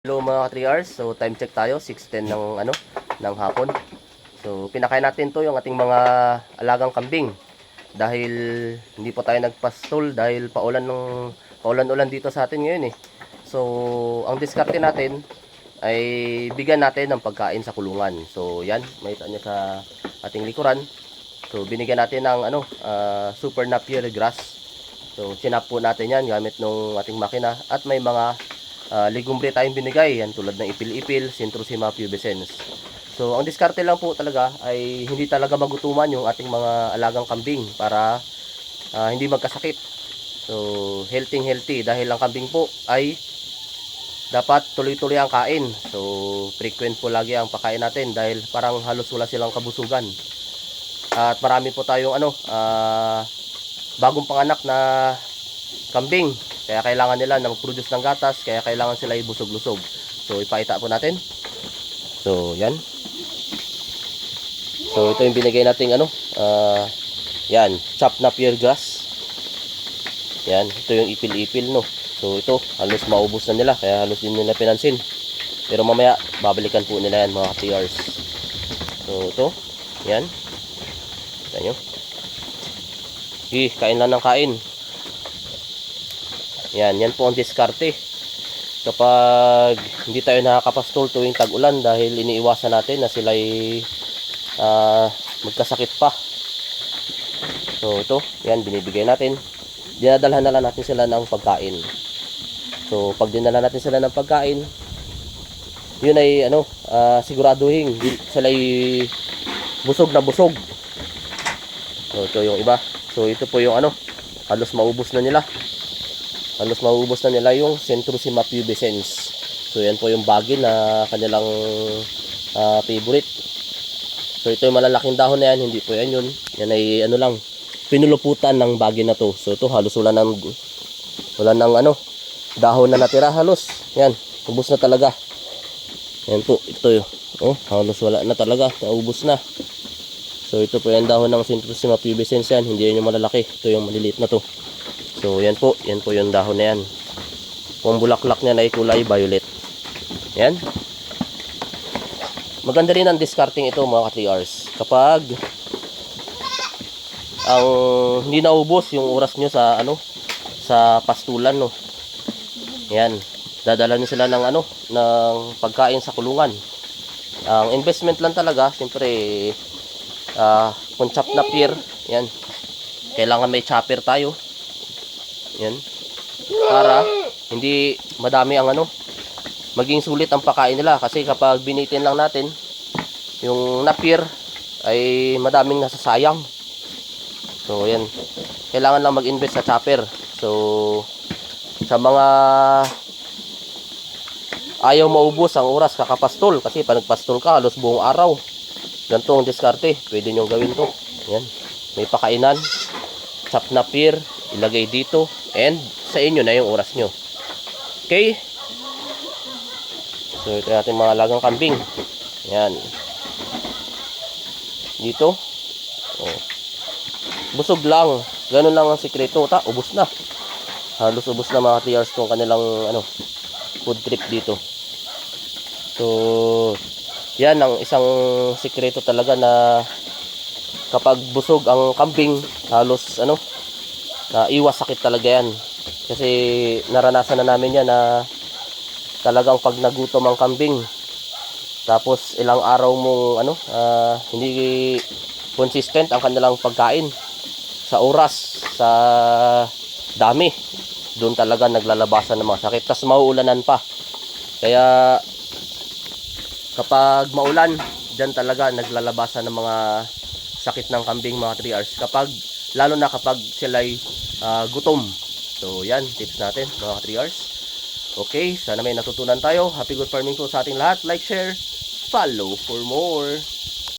Hello mga 3 hours. So time check tayo, 6:10 ng hapon. So pinakain natin 'to yung ating mga alagang kambing dahil hindi po tayo nagpastol dahil paulan-ulan dito sa atin ngayon eh. So ang diskarte natin ay bigyan natin ng pagkain sa kulungan. So yan, makita niyo sa ating likuran. So binigyan natin ng super napier grass. So sinap po natin yan gamit ng ating makina at may mga legumbre tayong binigay, yan tulad ng ipil-ipil, Centrosema pubescens. So ang diskarte lang po talaga ay hindi talaga magutuman yung ating mga alagang kambing para hindi magkasakit. So healthy dahil ang kambing po ay dapat tuloy-tuloy ang kain. So frequent po lagi ang pakain natin dahil parang halos wala silang kabusugan. At marami po tayong bagong panganak na kambing. Kaya kailangan nila na mag-produce ng gatas, kaya kailangan sila ibusog-lusog. So ipakita po natin. So yan. So ito yung binigay nating yan, chopped napier grass. Yan, ito yung ipil-ipil no. So ito, halos maubos na nila, kaya halos din nila pinansin. Pero mamaya babalikan po nila yan mga TRs. So ito, yan. Yan yun. Kain lang ng kain. Yan po ang diskarte kapag hindi tayo nakakapastol tuwing tag-ulan dahil iniiwasan natin na sila ay magkasakit pa. So ito, yan binibigay natin. Dinadalhan na lang natin sila ng pagkain. So pag dinala natin sila ng pagkain, yun ay siguraduhin sila ay busog na busog. So ito yung iba. So ito po yung halos maubos na nila. Halos maubos na nila yung Centrosema pubescens. So yan po yung bagin na kanilang favorite. So ito yung malalaking dahon na yan, hindi po yan yun. Yan ay lang, pinuluputan ng bagin na to. So ito halos wala ng dahon na natira halos. Yan, ubos na talaga. Yan po, ito yun. Oh, halos wala na talaga, naubos na. So ito po yung dahon ng Centrosema pubescens yan, hindi yun yung malalaki. Ito yung maliliit na to. So yan po yung dahon na yan. Kung bulaklak niya na kulay violet. Yan. Maganda rin ang discarding ito mga ka-3Rs. Kapag ang hindi naubos yung oras nyo sa pastulan no. Yan. Dadala niyo sila ng ng pagkain sa kulungan. Ang investment lang talaga, siyempre kung chop na pier, yan. Kailangan may chopper tayo. Yan. Para hindi madami ang maging sulit ang pagkain nila kasi kapag binitin lang natin yung napier ay madaming nasasayang. So yan. Kailangan lang mag-invest sa chopper. So sa mga ayaw maubos ang oras kakapastol kasi pag nagpastol ka halos buong araw. Ganito ang diskarte. Pwede nyo gawin to. Yan. May pakainan. Chop napier. Ilagay dito. And sa inyo na yung oras nyo. Okay. So ito natin mga alagang kambing. Yan. Dito. Oh. Busog lang. Ganun lang ang sikreto. Ubos na. Halos ubos na mga 3 hours kung kanilang food trip dito. So yan ang isang sikreto talaga na kapag busog ang kambing halos iwas sakit talaga yan. Kasi naranasan na namin yan na talagang pag nagutom ang kambing tapos ilang araw mong hindi consistent ang kanilang pagkain sa oras, sa dami, doon talaga naglalabasan ng mga sakit. Tapos mauulanan pa. Kaya kapag maulan, dyan talaga naglalabasan ng mga sakit ng kambing mga 3 hours. Lalo na kapag sila'y gutom. So yan, tips natin mga 3 hours. Okay, sana may natutunan tayo. Happy good farming po sa ating lahat. Like, share, follow for more.